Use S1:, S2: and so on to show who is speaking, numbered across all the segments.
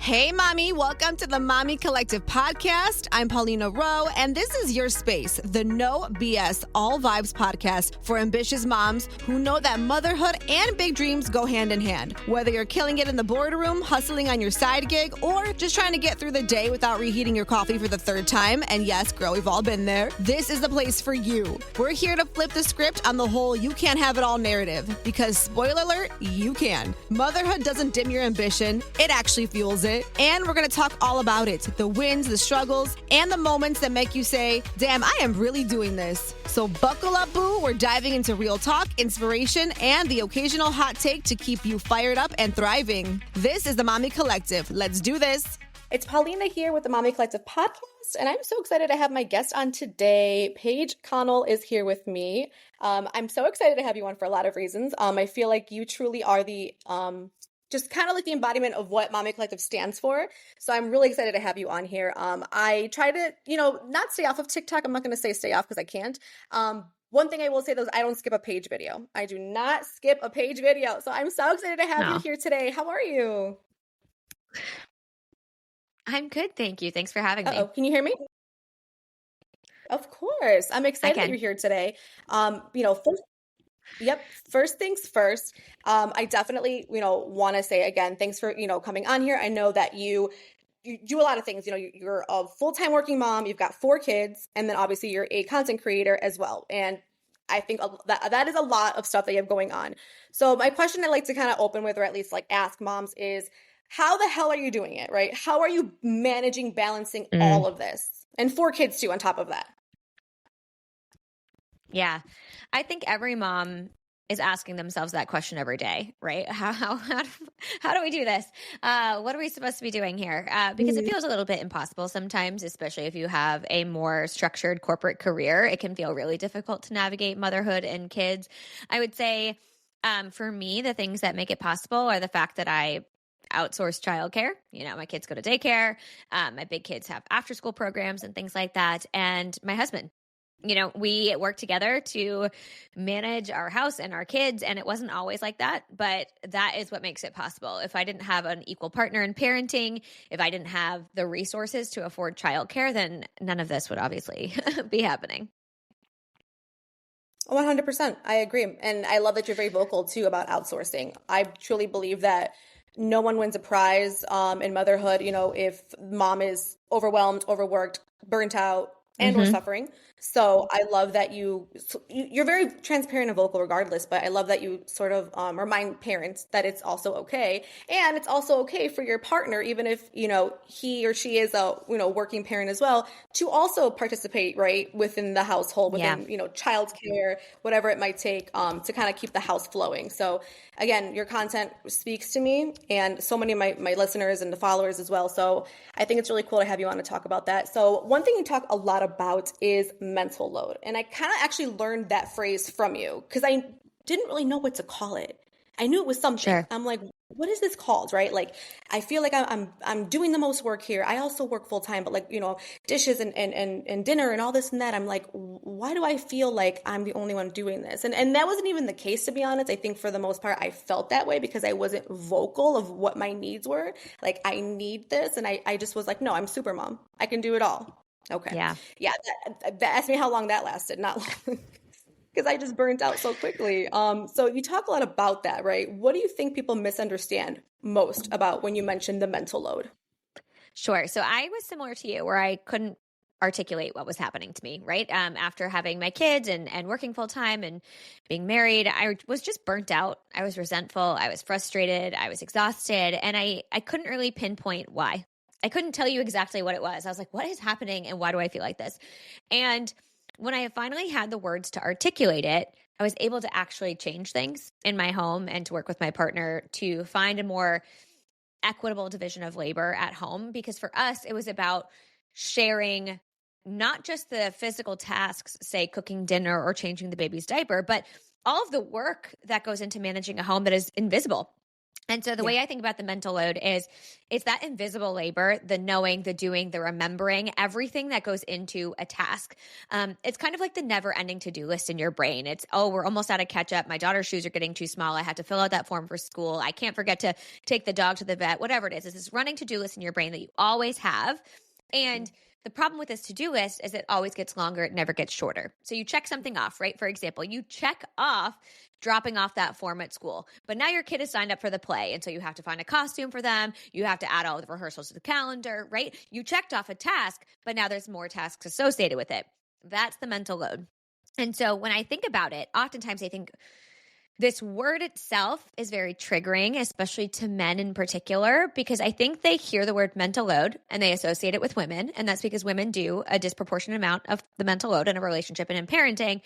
S1: Hey, Mommy. Welcome to the Mommy Collective podcast. I'm Paulina Rowe, and this is your space, the No BS All Vibes podcast for ambitious moms who know that motherhood and big dreams go hand in hand. Whether you're killing it in the boardroom, hustling on your side gig, or just trying to get through the day without reheating your coffee for the third time, and yes, girl, we've all been there, this is the place for you. We're here to flip the script on the whole you can't have it all narrative, because spoiler alert, you can. Motherhood doesn't dim your ambition, it actually fuels it. And we're going to talk all about it, the wins, the struggles, and the moments that make you say, damn, I am really doing this. So buckle up, boo. We're diving into real talk, inspiration, and the occasional hot take to keep you fired up and thriving. This is the Mommy Collective. Let's do this. It's Paulina here with the Mommy Collective podcast, and I'm so excited to have my guest on today. Paige Connell is here with me. I'm so excited to have you on for a lot of reasons. I feel like you truly are the just kind of like the embodiment of what Mommy Collective stands for. So I'm really excited to have you on here. I try to, not stay off of TikTok. I'm not going to say stay off because I can't. One thing I will say though is I don't skip a Paige video. I do not skip a Paige video. So I'm so excited to have you here today. How are you?
S2: I'm good, thank you. Thanks for having me.
S1: Can you hear me? Of course. I'm excited that you're here today. First things first. I definitely, want to say again, thanks for, coming on here. I know that you do a lot of things. You're a full-time working mom, you've got 4 kids, and then obviously you're a content creator as well. And I think that is a lot of stuff that you have going on. So my question I like to kind of open with, or at least like ask moms, is how the hell are you doing it, right? How are you managing, balancing all of this? And 4 kids too on top of that.
S2: Yeah. I think every mom is asking themselves that question every day, right? How do we do this? What are we supposed to be doing here? Because it feels a little bit impossible sometimes, especially if you have a more structured corporate career. It can feel really difficult to navigate motherhood and kids. I would say for me, the things that make it possible are the fact that I outsource childcare. My kids go to daycare. My big kids have after school programs and things like that. And my husband, we work together to manage our house and our kids, and it wasn't always like that, but that is what makes it possible. If I didn't have an equal partner in parenting, if I didn't have the resources to afford childcare, then none of this would obviously be happening.
S1: 100%. I agree. And I love that you're very vocal too about outsourcing. I truly believe that no one wins a prize in motherhood, if mom is overwhelmed, overworked, burnt out, and or suffering. So I love that you're very transparent and vocal regardless, but I love that you sort of remind parents that it's also okay. And it's also okay for your partner, even if, he or she is a, working parent as well, to also participate, right, within the household, within, childcare, whatever it might take to kind of keep the house flowing. So again, your content speaks to me and so many of my listeners and the followers as well. So I think it's really cool to have you on to talk about that. So one thing you talk a lot about is mental load. And I kind of actually learned that phrase from you because I didn't really know what to call it. I knew it was something. Sure. I'm like, what is this called, right? Like, I feel like I'm doing the most work here. I also work full time, but like, dishes and dinner and all this and that. I'm like, why do I feel like I'm the only one doing this? And that wasn't even the case, to be honest. I think for the most part, I felt that way because I wasn't vocal of what my needs were. Like, I need this. And I just was like, no, I'm super mom. I can do it all. Okay. Yeah. That asked me how long that lasted. Not long. Because I just burnt out so quickly. So you talk a lot about that, right? What do you think people misunderstand most about when you mention the mental load?
S2: Sure. So I was similar to you where I couldn't articulate what was happening to me, right? After having my kids and working full time and being married, I was just burnt out. I was resentful. I was frustrated. I was exhausted. And I couldn't really pinpoint why. I couldn't tell you exactly what it was. I was like, what is happening and why do I feel like this? And when I finally had the words to articulate it, I was able to actually change things in my home and to work with my partner to find a more equitable division of labor at home. Because for us, it was about sharing not just the physical tasks, say cooking dinner or changing the baby's diaper, but all of the work that goes into managing a home that is invisible. And so the
S1: Yeah.
S2: way I think about the mental load is it's that invisible labor, the knowing, the doing, the remembering, everything that goes into a task. It's kind of like the never ending to do list in your brain. It's, oh, we're almost out of ketchup. My daughter's shoes are getting too small. I have to fill out that form for school. I can't forget to take the dog to the vet, whatever it is. It's this running to do list in your brain that you always have. And the problem with this to do list is it always gets longer. It never gets shorter. So you check something off, right? For example, you check off dropping off that form at school. But now your kid is signed up for the play. And so you have to find a costume for them. You have to add all the rehearsals to the calendar, right? You checked off a task, but now there's more tasks associated with it. That's the mental load. And so when I think about it, oftentimes I think this word itself is very triggering, especially to men in particular, because I think they hear the word mental load and they associate it with women. And that's because women do a disproportionate amount of the mental load in a relationship and in parenting.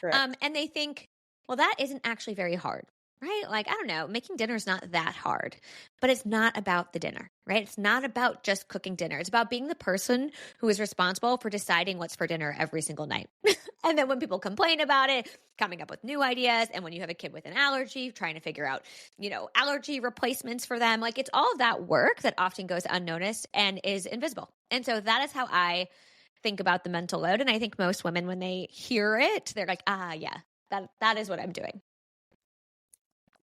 S1: Correct.
S2: And they think, well, that isn't actually very hard, right? Like, I don't know, making dinner is not that hard, but it's not about the dinner, right? It's not about just cooking dinner. It's about being the person who is responsible for deciding what's for dinner every single night. And then when people complain about it, coming up with new ideas. And when you have a kid with an allergy, trying to figure out, allergy replacements for them. Like, it's all of that work that often goes unnoticed and is invisible. And so that is how I think about the mental load. And I think most women, when they hear it, they're like, yeah, that is what I'm doing.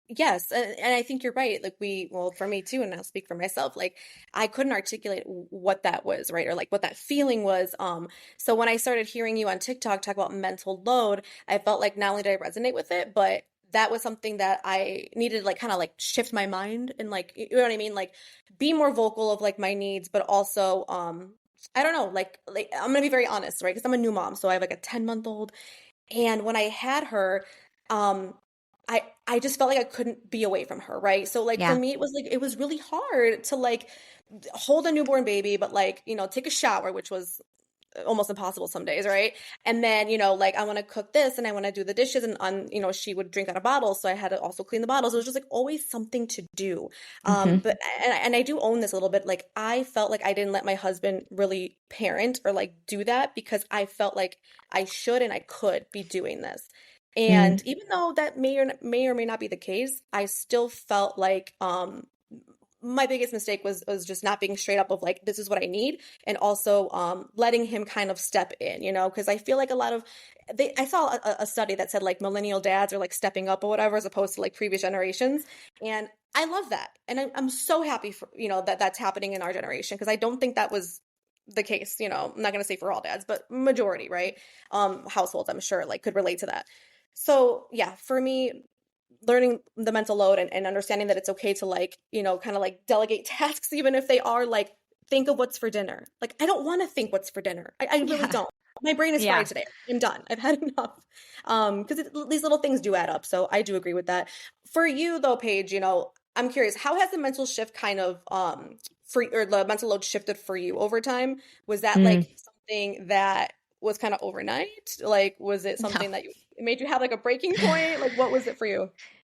S1: Yes, and I think you're right. Like well, for me too, and I'll speak for myself, like I couldn't articulate what that was, right? Or like what that feeling was. So when I started hearing you on TikTok talk about mental load, I felt like not only did I resonate with it, but that was something that I needed to like kind of like shift my mind and like, you know what I mean? Like be more vocal of like my needs, but also, I don't know, like I'm gonna be very honest, right? Because I'm a new mom, so I have like a 10-month-old, and when I had her, um, I just felt like I couldn't be away from her, right? So like for
S2: Yeah.
S1: me, it was really hard to like hold a newborn baby, but like, take a shower, which was almost impossible some days, right? And then, like I want to cook this and I want to do the dishes and she would drink out of bottles, so I had to also clean the bottles. It was just like always something to do.
S2: Mm-hmm.
S1: But and I do own this a little bit. Like I felt like I didn't let my husband really parent or like do that because I felt like I should and I could be doing this. And
S2: Mm.
S1: even though that may or may not be the case, I still felt like my biggest mistake was just not being straight up of like this is what I need, and also letting him kind of step in, because I feel like a lot of I saw a study that said like millennial dads are like stepping up or whatever as opposed to like previous generations, and I love that, and I'm so happy for that that's happening in our generation because I don't think that was the case. I'm not gonna say for all dads, but majority, right? Households, I'm sure like could relate to that. So yeah, for me, learning the mental load and understanding that it's okay to like, kind of like delegate tasks, even if they are like, think of what's for dinner. Like, I don't want to think what's for dinner. I really
S2: Yeah.
S1: don't. My brain is
S2: Yeah.
S1: fried today. I'm done. I've had enough. Because these little things do add up. So I do agree with that. For you though, Paige, I'm curious, how has the mental shift kind of or the mental load shifted for you over time? Was that
S2: Mm.
S1: like something that was kind of overnight? Like, was it
S2: No.
S1: something that it made you have like a breaking point? Like, what was it for you?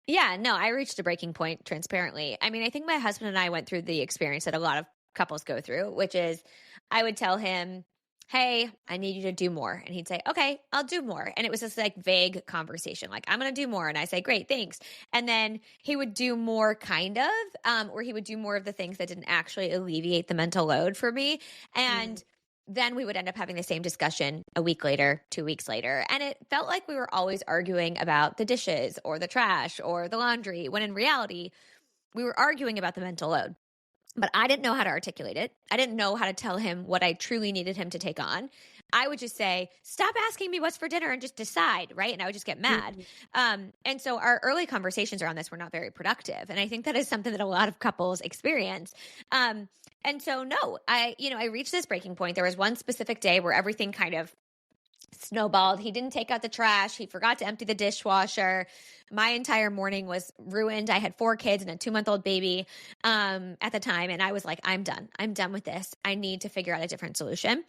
S2: Yeah, no, I reached a breaking point transparently. I mean, I think my husband and I went through the experience that a lot of couples go through, which is I would tell him, "Hey, I need you to do more." And he'd say, "Okay, I'll do more." And it was this like vague conversation, like, "I'm going to do more." And I say, "Great, thanks." And then he would do more kind of, or he would do more of the things that didn't actually alleviate the mental load for me.
S1: Mm,
S2: And then we would end up having the same discussion a week later, 2 weeks later. And it felt like we were always arguing about the dishes or the trash or the laundry, when in reality, we were arguing about the mental load. But I didn't know how to articulate it. I didn't know how to tell him what I truly needed him to take on. I would just say, "Stop asking me what's for dinner and just decide," right? And I would just get mad.
S1: mm,
S2: And so our early conversations around this were not very productive. And I think that is something that a lot of couples experience. Um, and so, no, I reached this breaking point. There was one specific day where everything kind of snowballed. He didn't take out the trash. He forgot to empty the dishwasher. My entire morning was ruined. I had 4 kids and a 2-month-old baby at the time. And I was like, I'm done. I'm done with this. I need to figure out a different solution,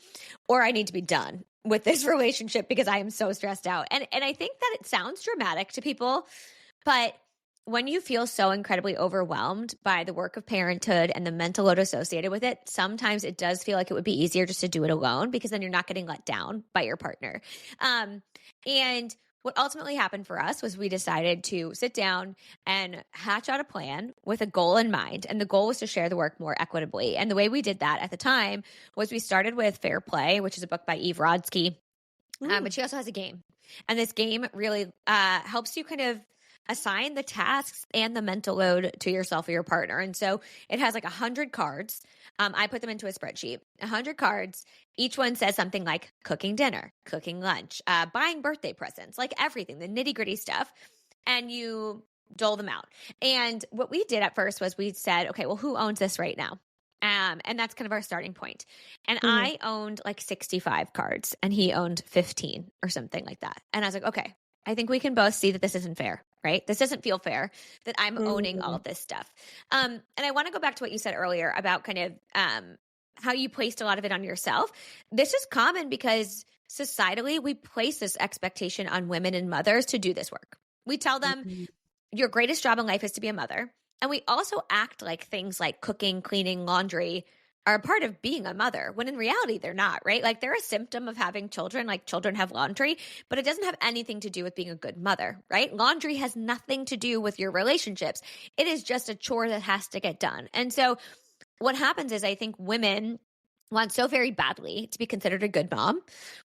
S2: or I need to be done with this relationship because I am so stressed out. And I think that it sounds dramatic to people, but when you feel so incredibly overwhelmed by the work of parenthood and the mental load associated with it, sometimes it does feel like it would be easier just to do it alone because then you're not getting let down by your partner. And what ultimately happened for us was we decided to sit down and hatch out a plan with a goal in mind. And the goal was to share the work more equitably. And the way we did that at the time was we started with Fair Play, which is a book by Eve Rodsky. But she also has a game. And this game really helps you kind of assign the tasks and the mental load to yourself or your partner. And so it has like 100 cards. I put them into a spreadsheet, 100 cards. Each one says something like cooking dinner, cooking lunch, buying birthday presents, like everything, the nitty gritty stuff. And you dole them out. And what we did at first was we said, okay, well, who owns this right now? And that's kind of our starting point. And I owned like 65 cards and he owned 15 or something like that. And I was like, okay, I think we can both see that this isn't fair, right? This doesn't feel fair that I'm owning all of this stuff. And I want to go back to what you said earlier about kind of how you placed a lot of it on yourself. This is common because societally we place this expectation on women and mothers to do this work. We tell them your greatest job in life is to be a mother. And we also act like things like cooking, cleaning, laundry are a part of being a mother, when in reality, they're not, right? Like they're a symptom of having children, like children have laundry, but it doesn't have anything to do with being a good mother, right? Laundry has nothing to do with your relationships. It is just a chore that has to get done. And so what happens is I think women want so very badly to be considered a good mom.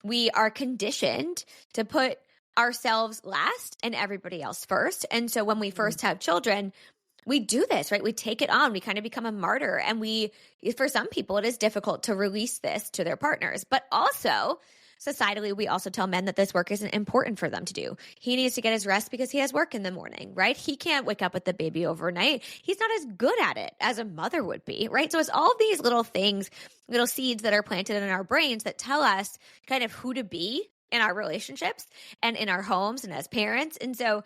S2: We are conditioned to put ourselves last and everybody else first. And so when we first have children, we do this, right? We take it on. We kind of become a martyr. And for some people, it is difficult to release this to their partners. But also, societally, we also tell men that this work isn't important for them to do. He needs to get his rest because he has work in the morning, right? He can't wake up with the baby overnight. He's not as good at it as a mother would be, right? So it's all of these little things, little seeds that are planted in our brains that tell us kind of who to be in our relationships and in our homes and as parents. And so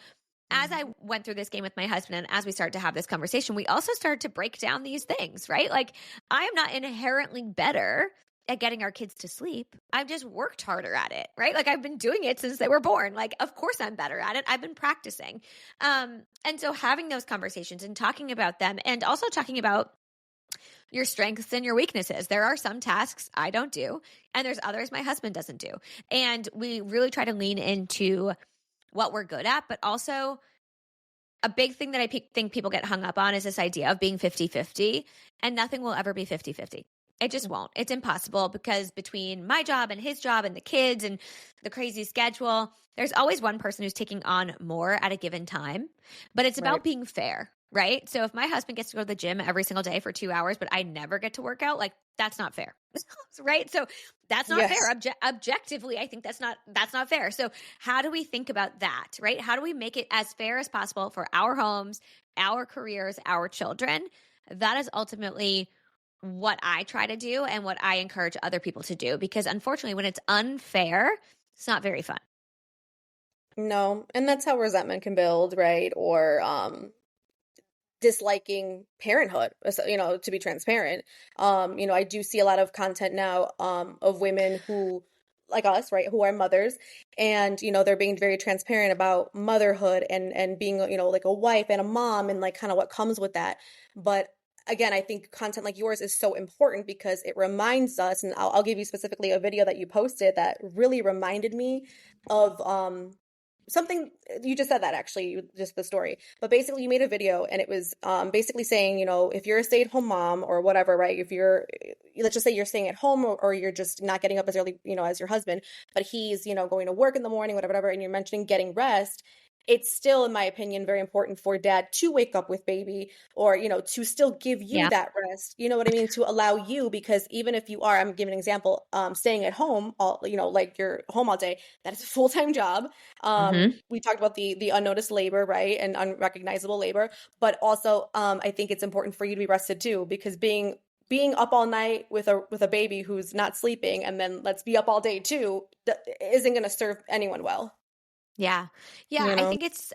S2: as I went through this game with my husband and as we started to have this conversation, we also started to break down these things, right? Like I am not inherently better at getting our kids to sleep. I've just worked harder at it, right? Like I've been doing it since they were born. Like, of course I'm better at it. I've been practicing. And so having those conversations and talking about them and also talking about your strengths and your weaknesses. There are some tasks I don't do, and there's others my husband doesn't do. And we really try to lean into what we're good at, but also a big thing that I think people get hung up on is this idea of being 50-50, and nothing will ever be 50-50. It just won't. It's impossible because between my job and his job and the kids and the crazy schedule, there's always one person who's taking on more at a given time, but it's about being fair, right? So if my husband gets to go to the gym every single day for 2 hours, but I never get to work out, like that's not fair, right? So that's not fair. Objectively, I think that's not fair. So how do we think about that, right? How do we make it as fair as possible for our homes, our careers, our children? That is ultimately what I try to do and what I encourage other people to do, because unfortunately, when it's unfair, it's not very fun.
S1: No, and that's how resentment can build, right? Or disliking parenthood, to be transparent. I do see a lot of content now of women who, like us, right, who are mothers, and they're being very transparent about motherhood and being like a wife and a mom and like kind of what comes with that. But again, I think content like yours is so important because it reminds us, and I'll give you specifically a video that you posted that really reminded me of something you just said, that actually, just the story. But basically you made a video and it was basically saying, if you're a stay-at-home mom or whatever, right? If let's just say you're staying at home or you're just not getting up as early, as your husband, but he's, going to work in the morning, whatever, and you're mentioning getting rest. It's still, in my opinion, very important for dad to wake up with baby or, to still give you that rest, you know what I mean? To allow you, because even if you are, I'm giving an example, staying at home, like you're home all day, that is a full-time job. We talked about the unnoticed labor, right? And unrecognizable labor, but also I think it's important for you to be rested too, because being up all night with a baby who's not sleeping and then let's be up all day too, isn't going to serve anyone well.
S2: Yeah. I think it's,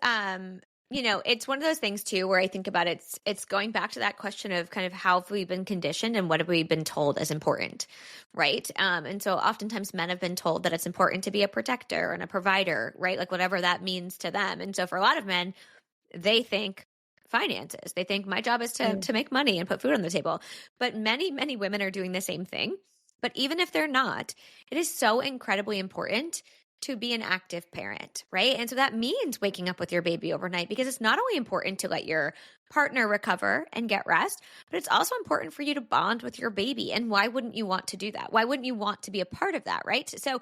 S2: it's one of those things too, where I think about it's going back to that question of kind of how have we been conditioned and what have we been told is important, right? And so oftentimes men have been told that it's important to be a protector and a provider, right? Like whatever that means to them. And so for a lot of men, they think finances. They think my job is to make money and put food on the table. But many, many women are doing the same thing. But even if they're not, it is so incredibly important to be an active parent, right? And so that means waking up with your baby overnight, because it's not only important to let your partner recover and get rest, but it's also important for you to bond with your baby. And why wouldn't you want to do that? Why wouldn't you want to be a part of that, right? So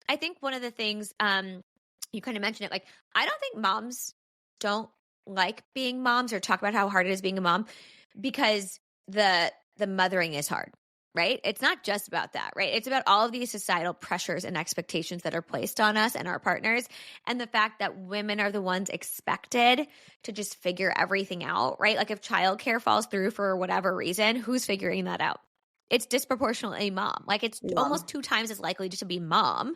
S2: I think one of the things, you kind of mentioned it, like, I don't think moms don't like being moms or talk about how hard it is being a mom, because the mothering is hard. Right? It's not just about that, right? It's about all of these societal pressures and expectations that are placed on us and our partners, and the fact that women are the ones expected to just figure everything out, right? Like if childcare falls through for whatever reason, who's figuring that out? It's disproportionately mom. Like it's
S1: Mom.
S2: almost 2 times as likely to be mom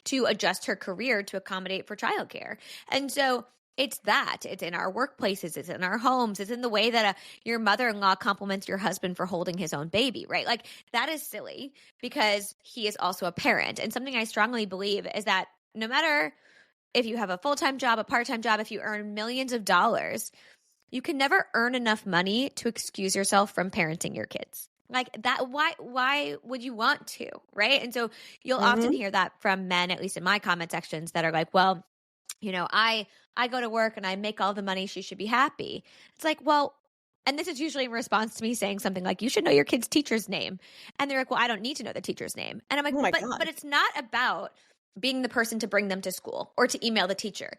S2: to adjust her career to accommodate for childcare. And so it's in our workplaces, it's in our homes, it's in the way that your mother-in-law compliments your husband for holding his own baby, right? Like that is silly, because he is also a parent. And something I strongly believe is that no matter if you have a full-time job, a part-time job, if you earn millions of dollars, you can never earn enough money to excuse yourself from parenting your kids. Like that, why would you want to, right? And so you'll often hear that from men, at least in my comment sections, that are like, well, I go to work and I make all the money, she should be happy. It's like, well, and this is usually in response to me saying something like, you should know your kid's teacher's name. And they're like, well, I don't need to know the teacher's name. And I'm like,
S1: Oh my
S2: but
S1: God.
S2: it's not about being the person to bring them to school or to email the teacher.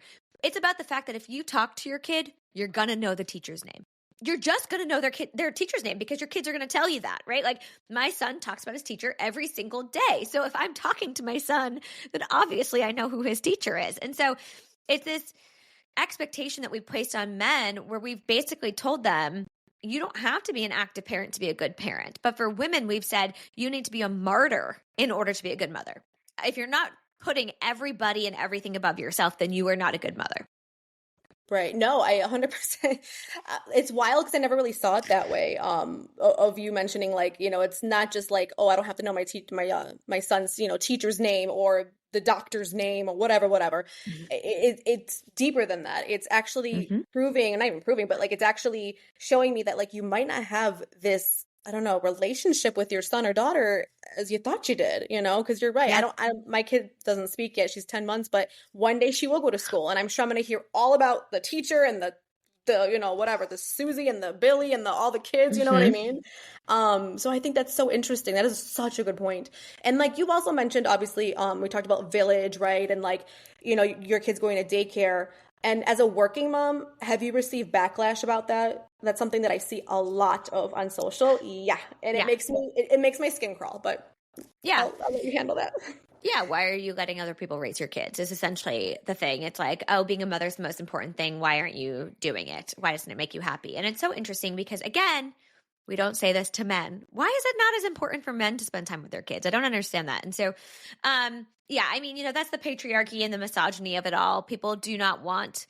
S2: It's about the fact that if you talk to your kid, you're going to know the teacher's name. You're just going to know their teacher's name, because your kids are going to tell you that, right? Like my son talks about his teacher every single day. So if I'm talking to my son, then obviously I know who his teacher is. And so it's this expectation that we've placed on men where we've basically told them, you don't have to be an active parent to be a good parent. But for women, we've said you need to be a martyr in order to be a good mother. If you're not putting everybody and everything above yourself, then you are not a good mother.
S1: Right. No, I 100%. It's wild because I never really saw it that way. Of you mentioning like, it's not just like, oh, I don't have to know my son's, teacher's name or the doctor's name or whatever. It's deeper than that. It's actually
S2: Mm-hmm.
S1: proving, and not even proving, but like it's actually showing me that like you might not have this, I don't know, relationship with your son or daughter as you thought you did, because you're right.
S2: Yeah.
S1: My kid doesn't speak yet. She's 10 months, but one day she will go to school, and I'm sure I'm going to hear all about the teacher and the whatever, the Susie and the Billy and all the kids, you know what I
S2: Mm-hmm.
S1: mean? So I think that's so interesting. That is such a good point. And like you've also mentioned, obviously, we talked about village, right? And like, your kids going to daycare. And as a working mom, have you received backlash about that? That's something that I see a lot of on social. Yeah. And
S2: Yeah.
S1: it makes my skin crawl, but
S2: Yeah.
S1: I'll let you handle that.
S2: Yeah, why are you letting other people raise your kids is essentially the thing. It's like, oh, being a mother's the most important thing. Why aren't you doing it? Why doesn't it make you happy? And it's so interesting because, again, we don't say this to men. Why is it not as important for men to spend time with their kids? I don't understand that. And so, yeah, I mean, that's the patriarchy and the misogyny of it all. People do not want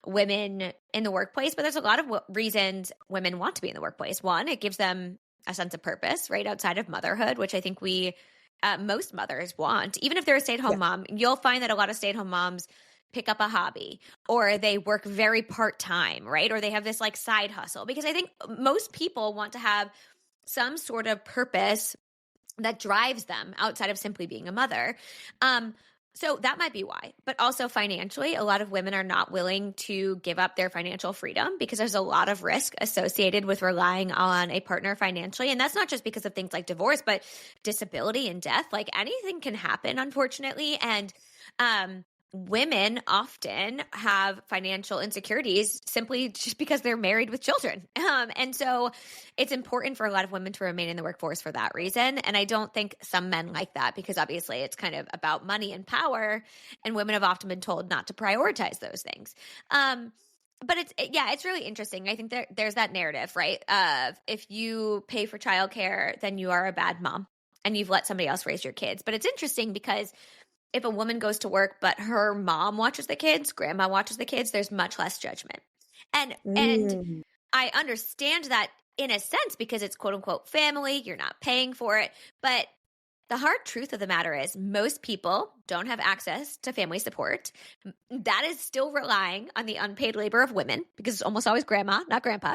S2: women in the workplace, but there's a lot of reasons women want to be in the workplace. One, it gives them a sense of purpose, right, outside of motherhood, which I think most mothers want. Even if they're a stay-at-home mom, you'll find that a lot of stay-at-home moms pick up a hobby, or they work very part-time, right? Or they have this like side hustle, because I think most people want to have some sort of purpose that drives them outside of simply being a mother. So that might be why. But also financially, a lot of women are not willing to give up their financial freedom because there's a lot of risk associated with relying on a partner financially. And that's not just because of things like divorce, but disability and death. Like anything can happen, unfortunately. And women often have financial insecurities simply just because they're married with children. And so it's important for a lot of women to remain in the workforce for that reason. And I don't think some men like that, because obviously it's kind of about money and power, and women have often been told not to prioritize those things. But it's really interesting. I think there's that narrative, right? Of if you pay for childcare, then you are a bad mom and you've let somebody else raise your kids. But it's interesting because if a woman goes to work, but her mom watches the kids, grandma watches the kids, there's much less judgment. And I understand that in a sense because it's quote unquote family, you're not paying for it. But the hard truth of the matter is most people don't have access to family support. That is still relying on the unpaid labor of women because it's almost always grandma, not grandpa.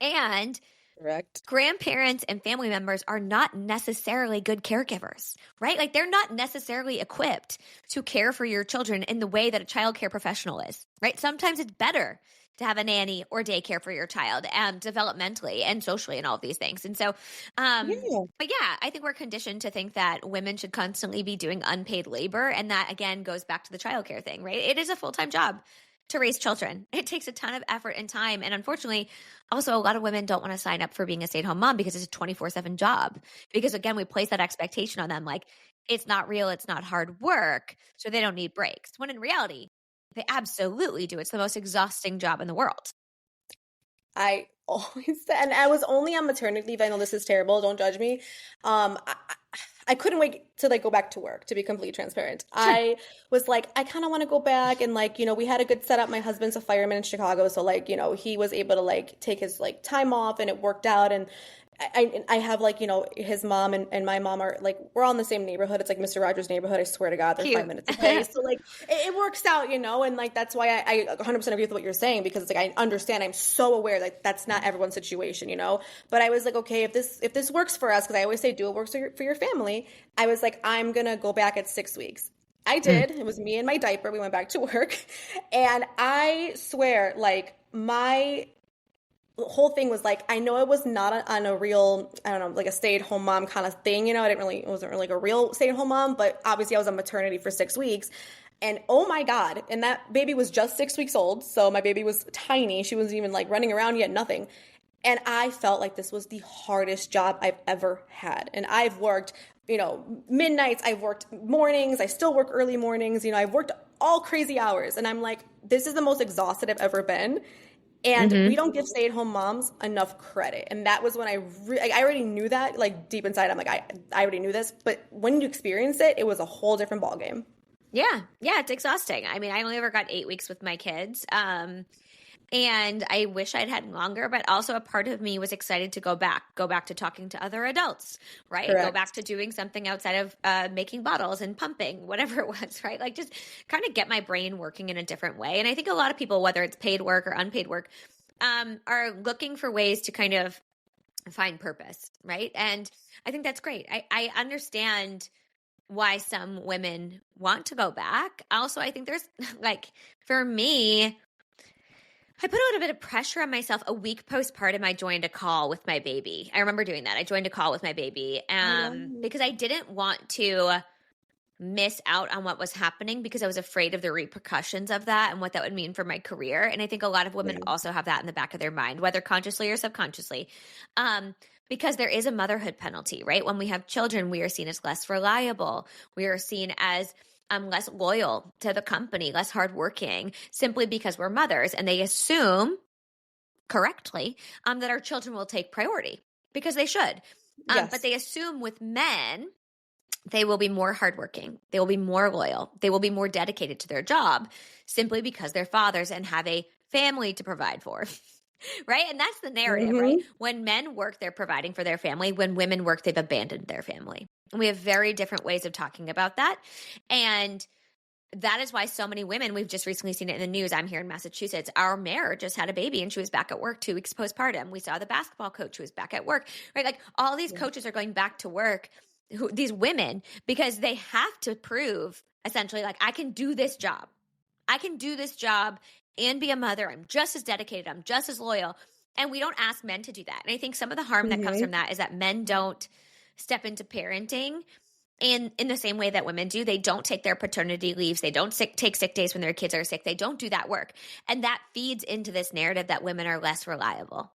S2: And
S1: Correct.
S2: Grandparents and family members are not necessarily good caregivers, right? Like they're not necessarily equipped to care for your children in the way that a child care professional is, right? Sometimes it's better to have a nanny or daycare for your child developmentally and socially and all of these things. And so,
S1: Yeah.
S2: but yeah, I think we're conditioned to think that women should constantly be doing unpaid labor. And that again goes back to the childcare thing, right? It is a full-time job to raise children. It takes a ton of effort and time. And unfortunately, also a lot of women don't want to sign up for being a stay-at-home mom because it's a 24/7 job. Because again, we place that expectation on them like it's not real, it's not hard work, so they don't need breaks. When in reality, they absolutely do. It's the most exhausting job in the world.
S1: I always said, and I was only on maternity leave. I know this is terrible. Don't judge me. I couldn't wait to like go back to work, to be completely transparent.
S2: Sure.
S1: I was like, I kind of want to go back and like, we had a good setup. My husband's a fireman in Chicago, so like, he was able to like take his like time off and it worked out. And I have like, his mom and my mom are like, we're all in the same neighborhood. It's like Mr. Rogers' neighborhood. I swear to God, they're
S2: Cute.
S1: 5 minutes away. So like it works out, and like that's why I 100% agree with what you're saying, because it's like I understand. I'm so aware that that's not everyone's situation, But I was like, okay, if this works for us, because I always say do what works for your family. I was like, I'm gonna go back at 6 weeks. I did. It was me and my diaper. We went back to work, and I swear, like my whole thing was like, I know it was not on a real, I don't know, like a stay-at-home mom kind of thing, it wasn't really like a real stay-at-home mom, but obviously I was on maternity for 6 weeks. And oh my God, and that baby was just 6 weeks old. So my baby was tiny. She wasn't even like running around yet, nothing. And I felt like this was the hardest job I've ever had. And I've worked, midnights, I've worked mornings, I still work early mornings, I've worked all crazy hours. And I'm like, this is the most exhausted I've ever been. And we don't give stay-at-home moms enough credit. And that was when I already knew that, like deep inside, I'm like, I already knew this. But when you experience it, it was a whole different ballgame.
S2: Yeah. Yeah. It's exhausting. I mean, I only ever got 8 weeks with my kids. And I wish I'd had longer, but also a part of me was excited to go back to talking to other adults, right?
S1: Correct.
S2: Go back to doing something outside of making bottles and pumping, whatever it was, right? Like just kind of get my brain working in a different way. And I think a lot of people, whether it's paid work or unpaid work, are looking for ways to kind of find purpose, right? And I think that's great. I understand why some women want to go back. Also, I think there's like, for me, I put a little bit of pressure on myself. A week postpartum, I joined a call with my baby. I remember doing that. I joined a call with my baby because I didn't want to miss out on what was happening because I was afraid of the repercussions of that and what that would mean for my career. And I think a lot of women also have that in the back of their mind, whether consciously or subconsciously, because there is a motherhood penalty, right? When we have children, we are seen as less reliable. We are seen as less loyal to the company, less hardworking, simply because we're mothers. And they assume correctly that our children will take priority because they should.
S1: Yes.
S2: But they assume with men, they will be more hardworking. They will be more loyal. They will be more dedicated to their job simply because they're fathers and have a family to provide for. Right? And that's the narrative, right? When men work, they're providing for their family. When women work, they've abandoned their family. And we have very different ways of talking about that. And that is why so many women, we've just recently seen it in the news. I'm here in Massachusetts. Our mayor just had a baby and she was back at work 2 weeks postpartum. We saw the basketball coach who was back at work, right? Like all these coaches are going back to work, these women, because they have to prove essentially like, I can do this job. I can do this job and be a mother. I'm just as dedicated. I'm just as loyal. And we don't ask men to do that. And I think some of the harm that comes from that is that men don't step into parenting in the same way that women do. They don't take their paternity leaves. They don't take sick days when their kids are sick. They don't do that work. And that feeds into this narrative that women are less reliable,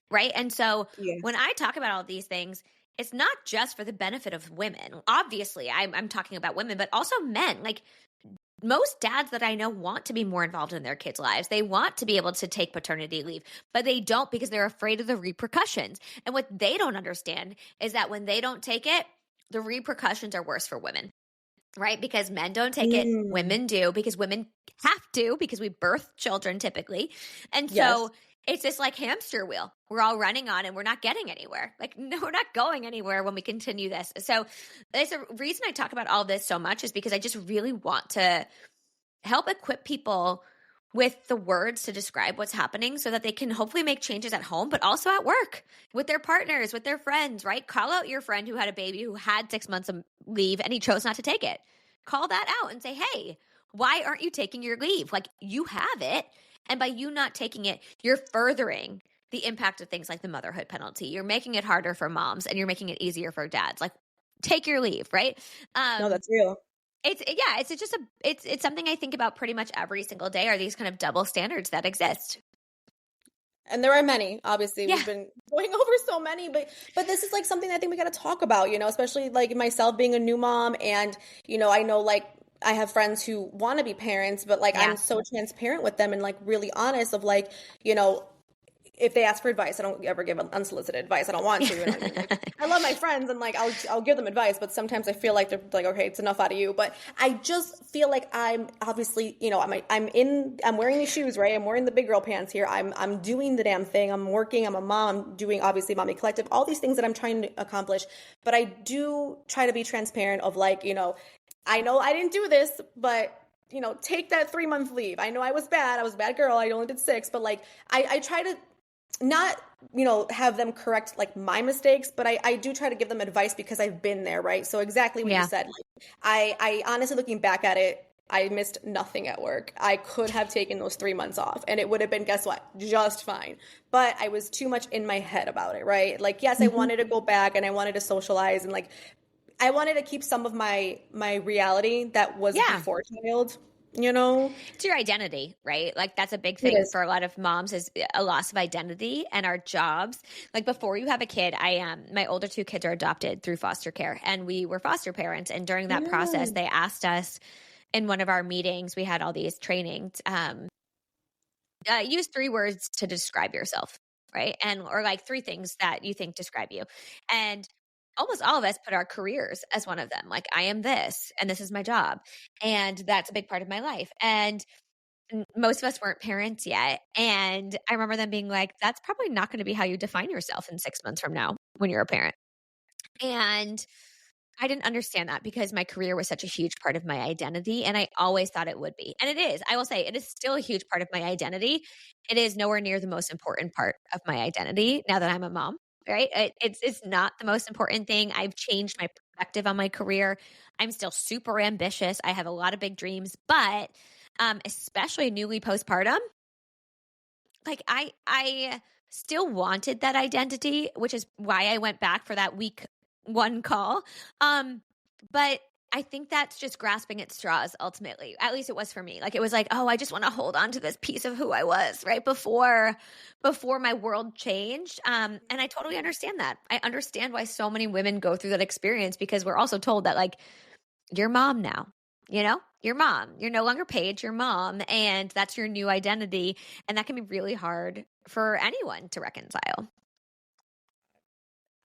S2: right? And so when I talk about all these things, it's not just for the benefit of women. Obviously, I'm talking about women, but also men. Like most dads that I know want to be more involved in their kids' lives. They want to be able to take paternity leave, but they don't because they're afraid of the repercussions. And what they don't understand is that when they don't take it, the repercussions are worse for women, right? Because men don't take it, women do, because women have to, because we birth children typically. And so it's this like hamster wheel we're all running on and we're not getting anywhere. Like, no, we're not going anywhere when we continue this. So there's a reason I talk about all this so much is because I just really want to help equip people with the words to describe what's happening so that they can hopefully make changes at home, but also at work with their partners, with their friends, right? Call out your friend who had a baby who had 6 months of leave and he chose not to take it. Call that out and say, hey, why aren't you taking your leave? Like, you have it. And by you not taking it, you're furthering the impact of things like the motherhood penalty. You're making it harder for moms and you're making it easier for dads. Like, take your leave, right?
S1: No, that's real.
S2: It's something I think about pretty much every single day, are these kind of double standards that exist.
S1: And there are many, obviously.
S2: Yeah.
S1: We've been going over so many, but this is like something I think we got to talk about, especially like myself being a new mom. And, I know like I have friends who want to be parents, but like I'm so transparent with them and like really honest of like, if they ask for advice, I don't ever give unsolicited advice. I don't want to. And like, I love my friends and like I'll give them advice, but sometimes I feel like they're like, okay, it's enough out of you. But I just feel like I'm obviously, I'm wearing these shoes, right? I'm wearing the big girl pants here. I'm doing the damn thing. I'm working. I'm a mom. I'm doing obviously Mommy Collective, all these things that I'm trying to accomplish. But I do try to be transparent of like, I know I didn't do this, but take that 3-month leave. I know I was bad. I was a bad girl. I only did 6, but like I try to not, have them correct like my mistakes, but I do try to give them advice because I've been there, right? So exactly what you said. Like, I honestly, looking back at it, I missed nothing at work. I could have taken those 3 months off and it would have been, guess what? Just fine. But I was too much in my head about it, right? Like, yes, I wanted to go back and I wanted to socialize and like, I wanted to keep some of my reality that was before child.
S2: It's your identity, right? Like that's a big thing for a lot of moms, is a loss of identity and our jobs. Like before you have a kid, my older 2 kids are adopted through foster care and we were foster parents. And during that process, they asked us in one of our meetings, we had all these trainings, use 3 words to describe yourself, right? Or like 3 things that you think describe you. And almost all of us put our careers as one of them. Like, I am this, and this is my job. And that's a big part of my life. And most of us weren't parents yet. And I remember them being like, that's probably not going to be how you define yourself in 6 months from now when you're a parent. And I didn't understand that because my career was such a huge part of my identity. And I always thought it would be. And it is. I will say it is still a huge part of my identity. It is nowhere near the most important part of my identity now that I'm a mom. Right? It's not the most important thing. I've changed my perspective on my career. I'm still super ambitious. I have a lot of big dreams, but especially newly postpartum, like I still wanted that identity, which is why I went back for that week 1 call. But I think that's just grasping at straws ultimately. At least it was for me. Like it was like, oh, I just want to hold on to this piece of who I was right before my world changed. And I totally understand that. I understand why so many women go through that experience because we're also told that like, you're mom now, you're mom. You're no longer Paige, you're mom. And that's your new identity. And that can be really hard for anyone to reconcile.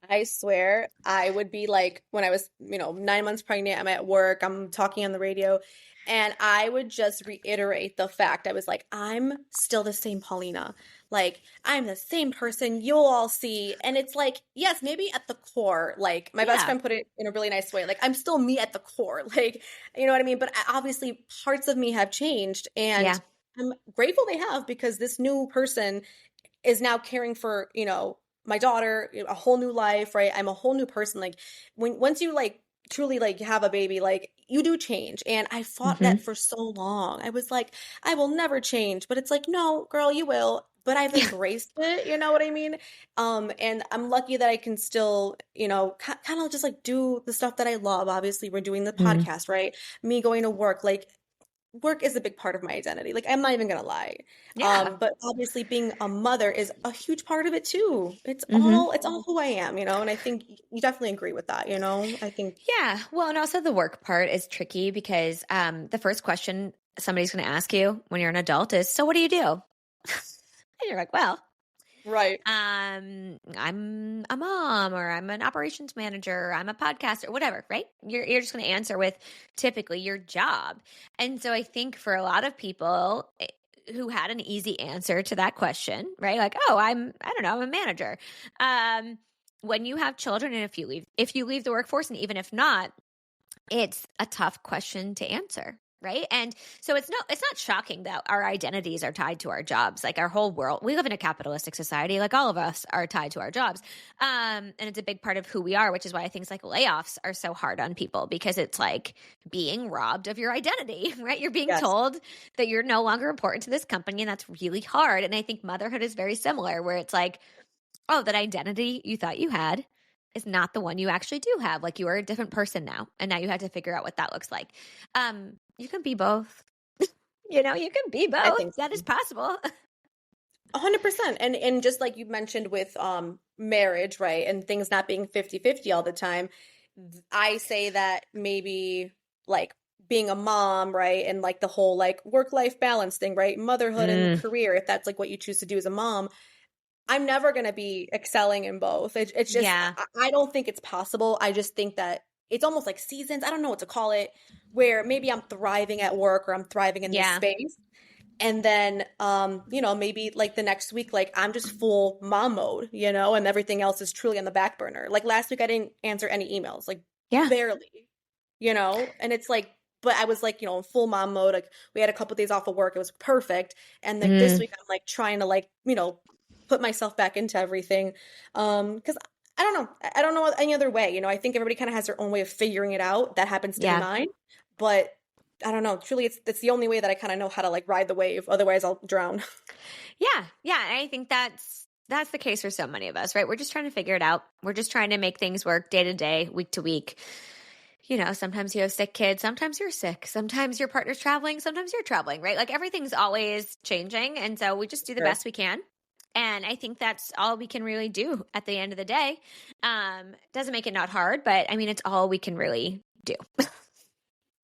S1: I swear I would be like, when I was, 9 months pregnant, I'm at work, I'm talking on the radio, and I would just reiterate the fact. I was like, I'm still the same Paulina. Like, I'm the same person, you'll all see. And it's like, yes, maybe at the core, like my best friend put it in a really nice way. Like, I'm still me at the core. Like, you know what I mean? But obviously parts of me have changed and I'm grateful they have because this new person is now caring for, my daughter, a whole new life, right? I'm a whole new person. Like once you like truly like have a baby, like you do change. And I fought that for so long. I was like, I will never change, but it's like, no, girl, you will. But I've embraced it, you know what I mean? And I'm lucky that I can still, kind of just like do the stuff that I love. Obviously, we're doing the podcast, right? Me going to work, like work is a big part of my identity. Like, I'm not even gonna lie. But obviously being a mother is a huge part of it too. It's all who I am, and I think you definitely agree with that, I think.
S2: Yeah. Well, and also the work part is tricky because the first question somebody's going to ask you when you're an adult is, so what do you do? And you're like, well,
S1: right.
S2: I'm a mom, or I'm an operations manager, or I'm a podcaster, whatever, right? You're just going to answer with typically your job. And so I think for a lot of people who had an easy answer to that question, right? Like, oh, I don't know, I'm a manager. When you have children and if you leave the workforce, and even if not, it's a tough question to answer, right? And so it's not shocking that our identities are tied to our jobs. Like our whole world, we live in a capitalistic society. Like all of us are tied to our jobs. And it's a big part of who we are, which is why things like layoffs are so hard on people, because it's like being robbed of your identity, right? You're being
S1: Yes.
S2: told that you're no longer important to this company, and that's really hard. And I think motherhood is very similar, where it's like, oh, that identity you thought you had is not the one you actually do have. Like you are a different person now, and now you have to figure out what that looks like. You can be both. You can be
S1: I
S2: both.
S1: think
S2: That
S1: so.
S2: is possible.
S1: 100%. And just like you mentioned with marriage, right? And things not being 50-50 all the time, I say that maybe like being a mom, right? And like the whole like work-life balance thing, right? Motherhood and
S2: Mm,
S1: career, if that's like what you choose to do as a mom, I'm never going to be excelling in both. It's just,
S2: yeah.
S1: I don't think it's possible. I just think that it's almost like seasons. I don't know what to call it, where maybe I'm thriving at work or I'm thriving in this
S2: Yeah.
S1: space. And then, maybe like the next week, like I'm just full mom mode, and everything else is truly on the back burner. Like last week, I didn't answer any emails, like
S2: Yeah.
S1: barely, and it's like, but I was like, in full mom mode. Like we had a couple days off of work. It was perfect. And like this
S2: Mm,
S1: week, I'm like trying to like, put myself back into everything. Because I don't know. I don't know any other way. I think everybody kind of has their own way of figuring it out. That happens to be
S2: yeah.
S1: mine. But I don't know. Truly, it's the only way that I kind of know how to like ride the wave. Otherwise, I'll drown.
S2: Yeah. Yeah. And I think that's the case for so many of us, right? We're just trying to figure it out. We're just trying to make things work day to day, week to week. Sometimes you have sick kids, sometimes you're sick, sometimes your partner's traveling, sometimes you're traveling, right? Like everything's always changing. And so we just do the
S1: Sure.
S2: best we can. And I think that's all we can really do at the end of the day. Doesn't make it not hard, but I mean, it's all we can really do.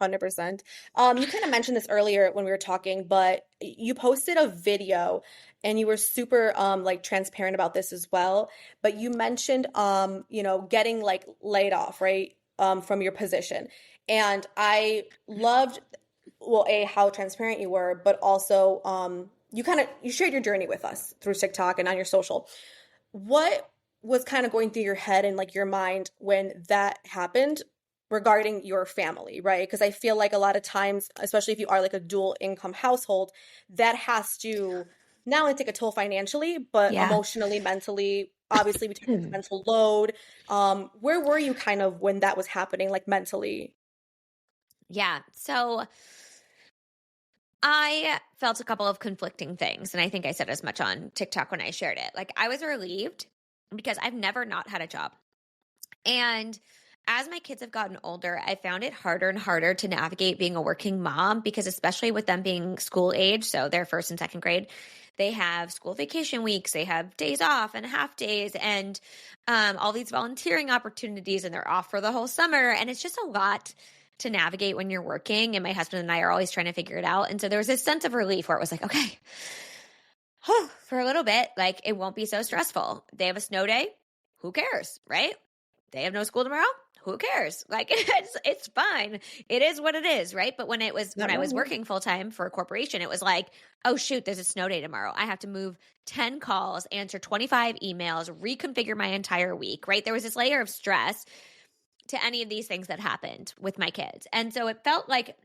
S1: 100%. You kind of mentioned this earlier when we were talking, but you posted a video and you were super like transparent about this as well. But you mentioned getting like laid off, right? From your position. And I loved, well, A, how transparent you were, but also you shared your journey with us through TikTok and on your social. What was kind of going through your head and like your mind when that happened regarding your family, right? Because I feel like a lot of times, especially if you are like a dual income household, that has to not only take a toll financially, but
S2: Yeah.
S1: emotionally, mentally. Obviously, we take this mental load. Where were you kind of when that was happening, like mentally?
S2: Yeah. So I felt a couple of conflicting things. And I think I said as much on TikTok when I shared it. Like I was relieved because I've never not had a job. And as my kids have gotten older, I found it harder and harder to navigate being a working mom because, especially with them being school age, so they're first and second grade, they have school vacation weeks, they have days off and half days, and all these volunteering opportunities, and they're off for the whole summer. And it's just a lot to navigate when you're working. And my husband and I are always trying to figure it out. And so there was this sense of relief where it was like, okay, for a little bit, like it won't be so stressful. They have a snow day. Who cares, right? They have no school tomorrow. Who cares? Like it's fine. It is what it is, right? But when
S1: Not
S2: I was
S1: wrong, yeah.
S2: working full time for a corporation, it was like, oh shoot, there's a snow day tomorrow. I have to move 10 calls, answer 25 emails, reconfigure my entire week, right? There was this layer of stress to any of these things that happened with my kids. And so it felt like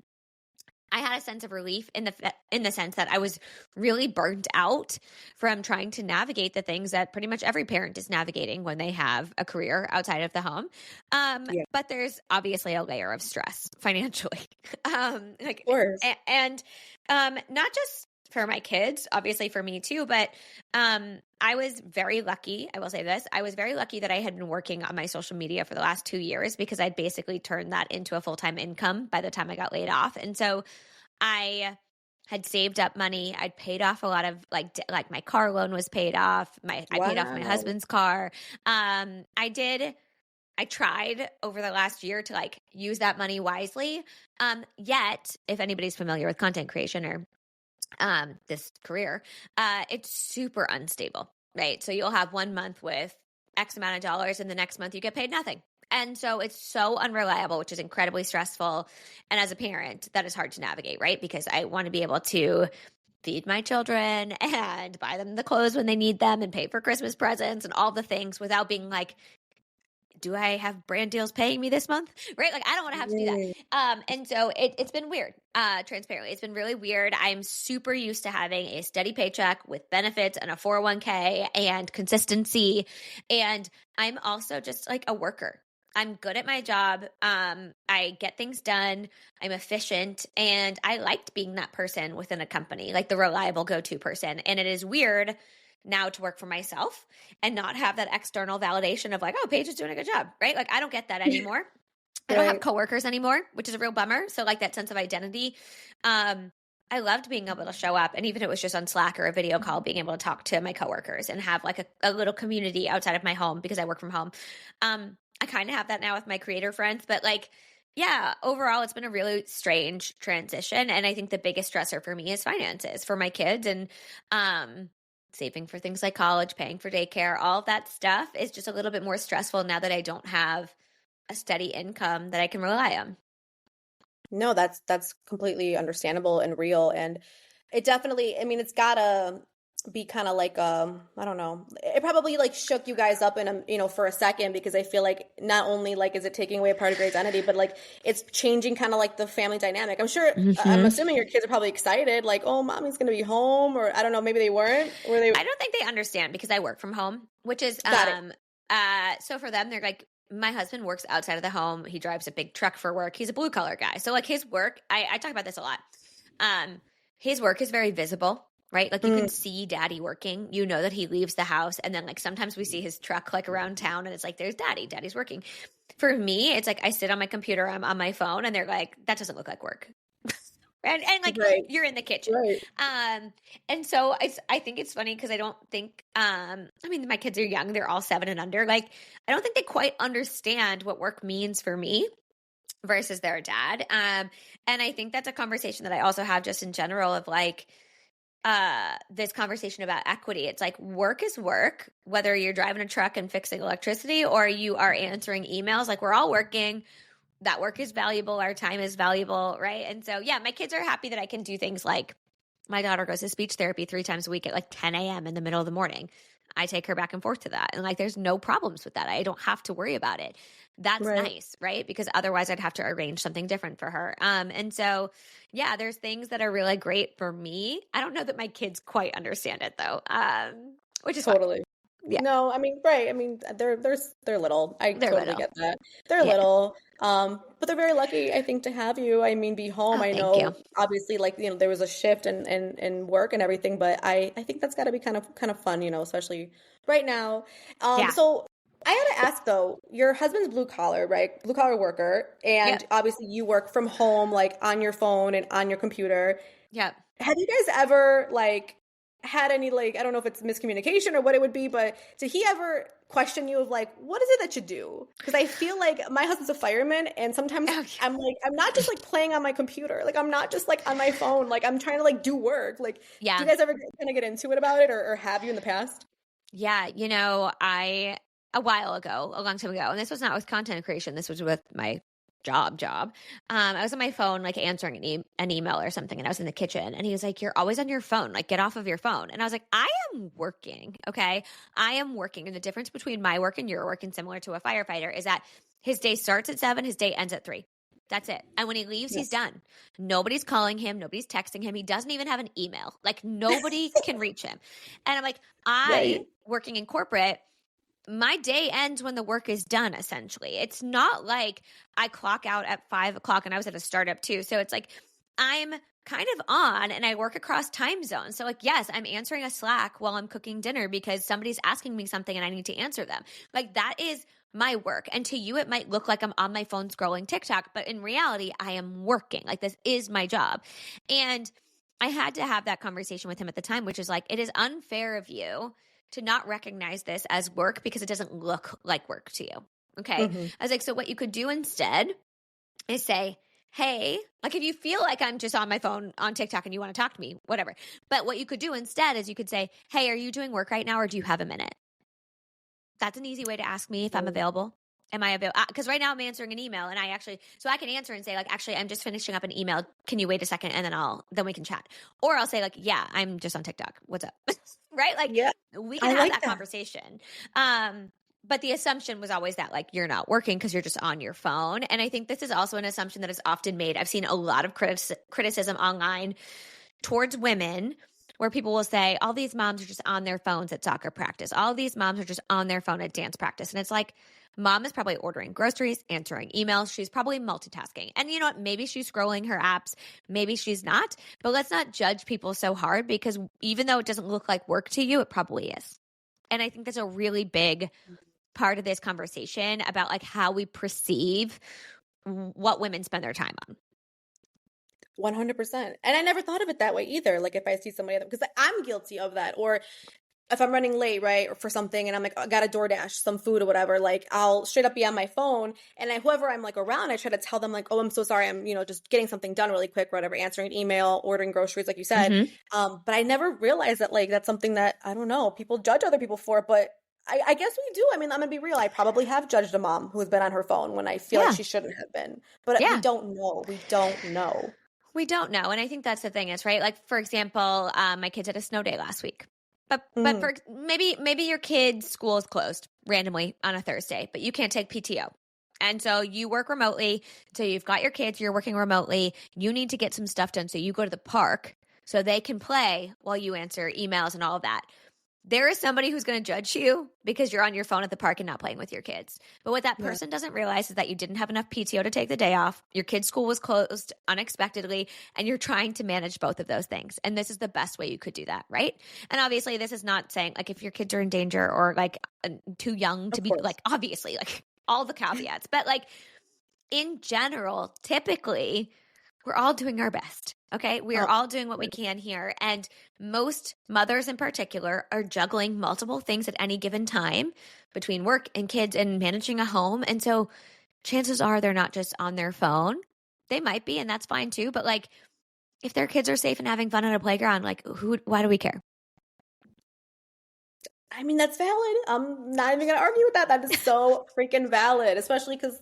S2: I had a sense of relief in the sense that I was really burnt out from trying to navigate the things that pretty much every parent is navigating when they have a career outside of the home.
S1: Yeah,
S2: But there's obviously a layer of stress financially,
S1: of course.
S2: and not just for my kids, obviously for me too, but I was very lucky. I will say this. I was very lucky that I had been working on my social media for the last 2 years because I'd basically turned that into a full-time income by the time I got laid off. And so I had saved up money. I'd paid off a lot of like my car loan was paid off. I paid off my
S1: Wow.
S2: husband's car. I tried over the last year to like use that money wisely. Yet, if anybody's familiar with content creation or this career, it's super unstable, right? So you'll have 1 month with X amount of dollars and the next month you get paid nothing. And so it's so unreliable, which is incredibly stressful. And as a parent, that is hard to navigate, right? Because I want to be able to feed my children and buy them the clothes when they need them and pay for Christmas presents and all the things without being like do I have brand deals paying me this month? Right? Like, I don't want to have to do that. And so it's been weird, transparently. It's been really weird. I'm super used to having a steady paycheck with benefits and a 401k and consistency. And I'm also just like a worker. I'm good at my job. I get things done. I'm efficient. And I liked being that person within a company, like the reliable go-to person. And it is weird now to work for myself and not have that external validation of like, oh, Paige is doing a good job, right? Like, I don't get that anymore. I don't have coworkers anymore, which is a real bummer. So like that sense of identity. I loved being able to show up, and even if it was just on Slack or a video call, being able to talk to my coworkers and have like a little community outside of my home because I work from home. I kind of have that now with my creator friends, but like, yeah, overall, it's been a really strange transition. And I think the biggest stressor for me is finances for my kids, and saving for things like college, paying for daycare, all of that stuff is just a little bit more stressful now that I don't have a steady income that I can rely on.
S1: No, that's completely understandable and real. And it definitely, I mean, it's gotta be kind of like I don't know. It probably like shook you guys up in a, for a second, because I feel like not only like is it taking away a part of your identity, but like it's changing kind of like the family dynamic. I'm sure, I'm assuming your kids are probably excited, like, oh, mommy's gonna be home, or I don't know, maybe they weren't. Were they?
S2: I don't think they understand because I work from home, which is so for them, they're like, my husband works outside of the home. He drives a big truck for work. He's a blue collar guy. So like his work, I talk about this a lot. His work is very visible, right? Like you can see daddy working, you know that he leaves the house. And then like sometimes we see his truck like around town and it's like, there's daddy's working. For me, it's like I sit on my computer, I'm on my phone, and they're like, that doesn't look like work. And like you're in the kitchen. And so I think it's funny because I don't think, I mean, my kids are young. They're all 7 and under. Like, I don't think they quite understand what work means for me versus their dad. And I think that's a conversation that I also have just in general of like, this conversation about equity. It's like work is work, whether you're driving a truck and fixing electricity or you are answering emails, like we're all working. That work is valuable. Our time is valuable. Right. And so, yeah, my kids are happy that I can do things like my daughter goes to speech therapy 3 times a week at like 10 a.m. in the middle of the morning. I take her back and forth to that. And like, there's no problems with that. I don't have to worry about it. That's nice. Right. Because otherwise I'd have to arrange something different for her. And so, yeah, there's things that are really great for me. I don't know that my kids quite understand it though. Which is
S1: totally.
S2: fine. Yeah.
S1: No, I mean, right. I mean, they're little. They're totally
S2: little.
S1: get that. They're little. But they're very lucky, I think, to have you. I mean, be home. I know, obviously, like, there was a shift in work and everything, but I think that's got to be kind of fun, especially right now. So I had to ask though, your husband's blue collar, right? Blue collar worker, and obviously you work from home, like on your phone and on your computer.
S2: Yeah.
S1: Have you guys ever like had any, like, I don't know if it's miscommunication or what it would be, but did he ever question you of like, what is it that you do? Because I feel like my husband's a fireman, and sometimes I'm like, I'm not just like playing on my computer, like I'm not just like on my phone, like I'm trying to like do work. Like, do you guys ever kind of get into it about it, or have you in the past?
S2: Yeah, a while ago, a long time ago, and this was not with content creation, this was with my job. I was on my phone, like answering an email or something, and I was in the kitchen, and he was like, you're always on your phone, like get off of your phone. And I was like, I am working. Okay. I am working. And the difference between my work and your work, and similar to a firefighter, is that his day starts at 7, his day ends at 3. That's it. And when he leaves, he's done. Nobody's calling him. Nobody's texting him. He doesn't even have an email. Like nobody can reach him. And I'm like, working in corporate, my day ends when the work is done, essentially. It's not like I clock out at 5 o'clock, and I was at a startup too. So it's like I'm kind of on, and I work across time zones. So like, yes, I'm answering a Slack while I'm cooking dinner because somebody's asking me something and I need to answer them. Like that is my work. And to you, it might look like I'm on my phone scrolling TikTok, but in reality, I am working. Like this is my job. And I had to have that conversation with him at the time, which is like, it is unfair of you to not recognize this as work because it doesn't look like work to you. Okay. I was like, so what you could do instead is say, hey, like if you feel like I'm just on my phone on TikTok and you want to talk to me, whatever. But what you could do instead is you could say, hey, are you doing work right now, or do you have a minute? That's an easy way to ask me if I'm available. Am I available? Because right now I'm answering an email, and so I can answer and say like, actually, I'm just finishing up an email. Can you wait a second? And then we can chat. Or I'll say like, yeah, I'm just on TikTok. What's up? Right? Like we can have that conversation. But the assumption was always that like you're not working because you're just on your phone. And I think this is also an assumption that is often made. I've seen a lot of criticism online towards women where people will say, all these moms are just on their phones at soccer practice. All these moms are just on their phone at dance practice. And it's like, mom is probably ordering groceries, answering emails. She's probably multitasking. And you know what? Maybe she's scrolling her apps. Maybe she's not. But let's not judge people so hard because even though it doesn't look like work to you, it probably is. And I think that's a really big part of this conversation about like how we perceive what women spend their time on.
S1: 100%. And I never thought of it that way either. Like if I see somebody, because I'm guilty of that. Or if I'm running late, right, or for something, and I'm like, I got a DoorDash, some food or whatever, like I'll straight up be on my phone, and whoever I'm like around, I try to tell them like, oh, I'm so sorry, I'm just getting something done really quick, or whatever, answering an email, ordering groceries, like you said. But I never realized that like that's something that I don't know, people judge other people for, but I guess we do. I mean, I'm gonna be real. I probably have judged a mom who has been on her phone when I feel like she shouldn't have been, but we don't know. We don't know.
S2: We don't know. And I think that's the thing is, right? Like, for example, my kids had a snow day last week. But for maybe your kid's school is closed randomly on a Thursday, but you can't take PTO. And so you work remotely. So you've got your kids, you're working remotely. You need to get some stuff done. So you go to the park so they can play while you answer emails and all of that. There is somebody who's going to judge you because you're on your phone at the park and not playing with your kids. But what that person doesn't realize is that you didn't have enough PTO to take the day off. Your kid's school was closed unexpectedly, and you're trying to manage both of those things. And this is the best way you could do that, right? And obviously, this is not saying like if your kids are in danger or like too young to be like, obviously, like all the caveats. But like in general, typically, we're all doing our best. Okay. We are all doing what we can here. And most mothers in particular are juggling multiple things at any given time between work and kids and managing a home. And so chances are they're not just on their phone. They might be, and that's fine too. But like if their kids are safe and having fun at a playground, like why do we care?
S1: I mean, that's valid. I'm not even going to argue with that. That is so freaking valid, especially because,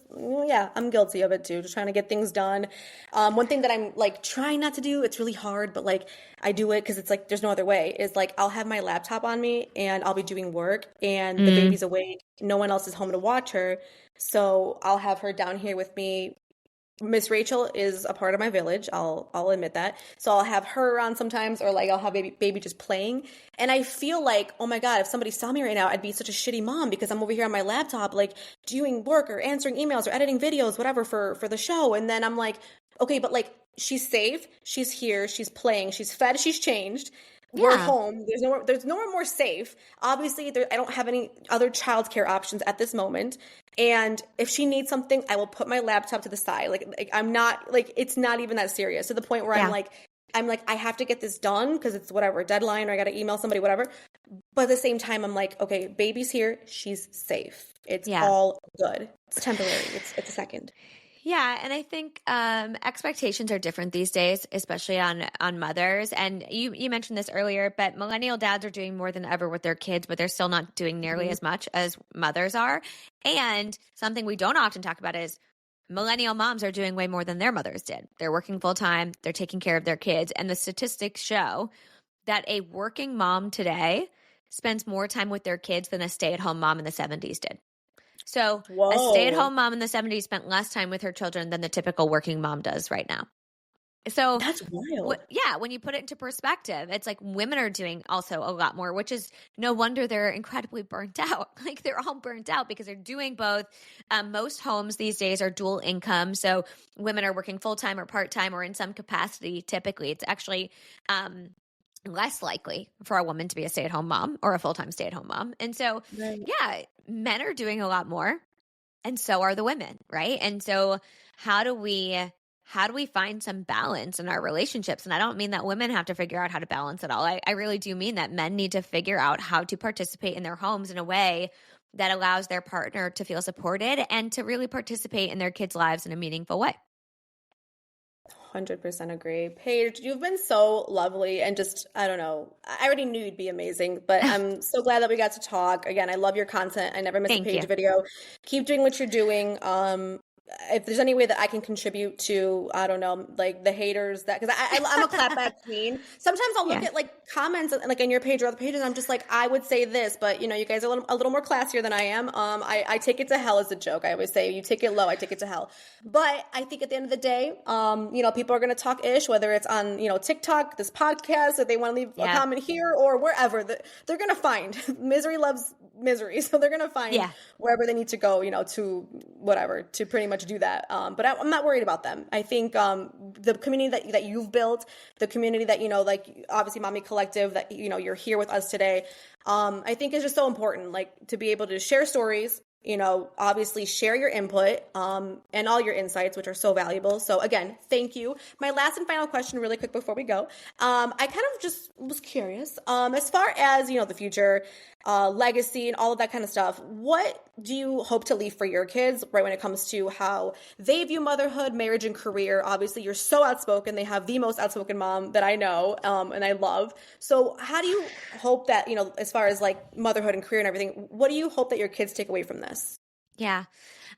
S1: I'm guilty of it too, just trying to get things done. One thing that I'm like trying not to do, it's really hard, but like I do it because it's like there's no other way, is like I'll have my laptop on me and I'll be doing work and the baby's awake. No one else is home to watch her. So I'll have her down here with me. Miss Rachel is a part of my village. I'll admit that. So I'll have her on sometimes, or like I'll have baby just playing. And I feel like, oh my God, if somebody saw me right now, I'd be such a shitty mom because I'm over here on my laptop, like doing work or answering emails or editing videos, whatever for the show. And then I'm like, okay, but like she's safe, she's here, she's playing, she's fed, she's changed. We're home. There's nowhere more safe. Obviously, I don't have any other childcare options at this moment. And if she needs something, I will put my laptop to the side. Like I'm not like it's not even that serious to the point where I'm like I have to get this done because it's whatever deadline or I got to email somebody, whatever. But at the same time, I'm like, okay, baby's here. She's safe. It's all good. It's temporary. It's a second.
S2: Yeah, and I think expectations are different these days, especially on mothers. And you mentioned this earlier, but millennial dads are doing more than ever with their kids, but they're still not doing nearly as much as mothers are. And something we don't often talk about is millennial moms are doing way more than their mothers did. They're working full time, they're taking care of their kids, and the statistics show that a working mom today spends more time with their kids than a stay-at-home mom in the 70s did. So a stay-at-home mom in the 70s spent less time with her children than the typical working mom does right now. So
S1: that's wild.
S2: When you put it into perspective, it's like women are doing also a lot more, which is no wonder they're incredibly burnt out. Like they're all burnt out because they're doing both. Most homes these days are dual income. So women are working full-time or part-time or in some capacity. Typically, it's actually less likely for a woman to be a stay-at-home mom or a full-time stay-at-home mom. And so, men are doing a lot more and so are the women, right? And so how do we find some balance in our relationships? And I don't mean that women have to figure out how to balance it all. I really do mean that men need to figure out how to participate in their homes in a way that allows their partner to feel supported and to really participate in their kids' lives in a meaningful way.
S1: 100% agree. Paige, you've been so lovely and just, I don't know, I already knew you'd be amazing, but I'm so glad that we got to talk. Again, I love your content. I never miss a Paige video. Keep doing what you're doing. if there's any way that I can contribute to, I don't know, like the haters that, because I'm a clapback queen. Sometimes I'll look
S2: Yeah.
S1: at like comments like in your page or other pages. I'm just like, I would say this, but you guys are a little more classier than I am. I take it to hell as a joke. I always say, you take it low, I take it to hell. But I think at the end of the day, people are going to talk ish, whether it's on, TikTok, this podcast, if they want to leave a
S2: Yeah.
S1: comment here or wherever, they're going to find misery loves misery. So they're going to find
S2: Yeah.
S1: wherever they need to go, to whatever, to pretty much do that. But I'm not worried about them. I think the community that you've built, the community that, like obviously Mommy Collective, that, you're here with us today, I think is just so important, like to be able to share stories, obviously share your input and all your insights, which are so valuable. So again, thank you. My last and final question really quick before we go. I kind of just was curious, as far as, the future, legacy and all of that kind of stuff, what do you hope to leave for your kids, right, when it comes to how they view motherhood, marriage, and career? Obviously, you're so outspoken. They have the most outspoken mom that I know, and I love. So how do you hope that, as far as like motherhood and career and everything, what do you hope that your kids take away from this?
S2: Yeah.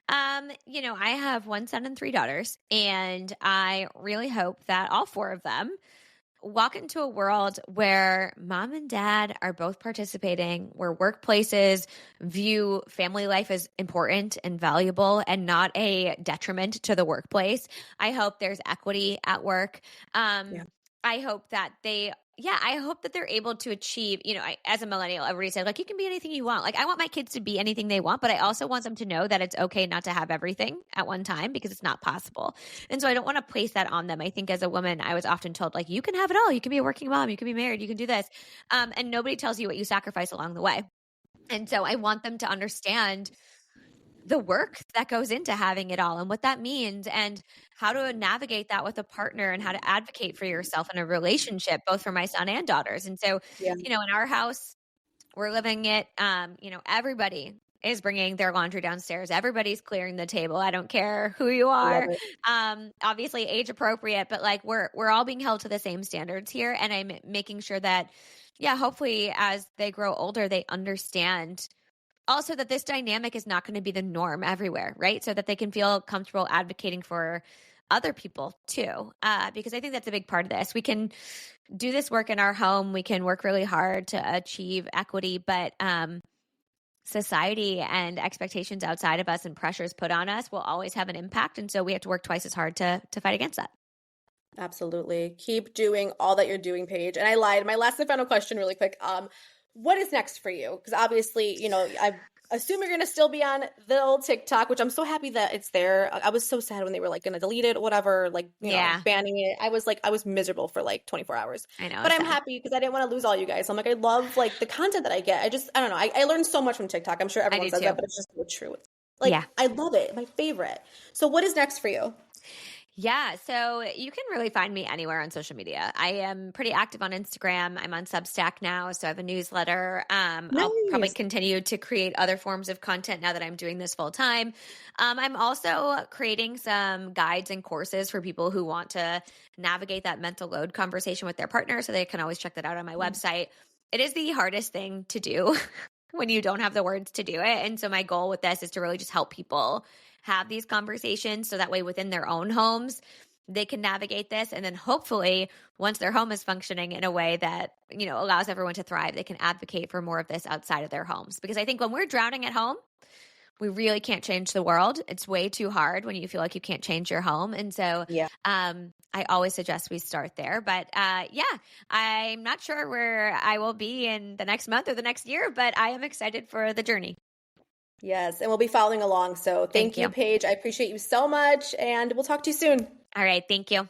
S2: I have one son and three daughters, and I really hope that all four of them walk into a world where mom and dad are both participating, where workplaces view family life as important and valuable and not a detriment to the workplace. I hope there's equity at work.
S1: Yeah.
S2: I hope that I hope that they're able to achieve, as a millennial, everybody said, like, you can be anything you want. Like, I want my kids to be anything they want, but I also want them to know that it's okay not to have everything at one time because it's not possible. And so I don't want to place that on them. I think as a woman, I was often told, like, you can have it all. You can be a working mom. You can be married. You can do this. And nobody tells you what you sacrifice along the way. And so I want them to understand the work that goes into having it all and what that means and how to navigate that with a partner and how to advocate for yourself in a relationship, both for my son and daughters. And so,
S1: Yeah.
S2: in our house, we're living it, everybody is bringing their laundry downstairs. Everybody's clearing the table. I don't care who you
S1: Love
S2: are.
S1: it.
S2: Obviously age appropriate, but like we're all being held to the same standards here. And I'm making sure that, hopefully as they grow older, they understand also that this dynamic is not going to be the norm everywhere, right? So that they can feel comfortable advocating for other people too. Because I think that's a big part of this. We can do this work in our home. We can work really hard to achieve equity, but society and expectations outside of us and pressures put on us will always have an impact. And so we have to work twice as hard to fight against that.
S1: Absolutely. Keep doing all that you're doing, Paige. And I lied. My last and final question really quick. What is next for you? Because obviously, I assume you're going to still be on the old TikTok, which I'm so happy that it's there. I was so sad when they were like going to delete it or whatever, like, banning it. I was miserable for like 24 hours.
S2: I know.
S1: But I'm happy because I didn't want to lose all you guys. I'm like, I love like the content that I get. I don't know. I learned so much from TikTok. I'm sure everyone says that, but it's just so true. Like, I love it. My favorite. So what is next for you?
S2: Yeah, so you can really find me anywhere on social media. I am pretty active on Instagram. I'm on Substack now, so I have a newsletter. I'll probably continue to create other forms of content now that I'm doing this full time. I'm also creating some guides and courses for people who want to navigate that mental load conversation with their partner, so they can always check that out on my website. It is the hardest thing to do when you don't have the words to do it. And so my goal with this is to really just help people have these conversations so that way within their own homes, they can navigate this. And then hopefully once their home is functioning in a way that, allows everyone to thrive, they can advocate for more of this outside of their homes. Because I think when we're drowning at home, we really can't change the world. It's way too hard when you feel like you can't change your home. And so I always suggest we start there. But I'm not sure where I will be in the next month or the next year, but I am excited for the journey.
S1: Yes, and we'll be following along. So thank you, Paige. I appreciate you so much, and we'll talk to you soon.
S2: All right. Thank you.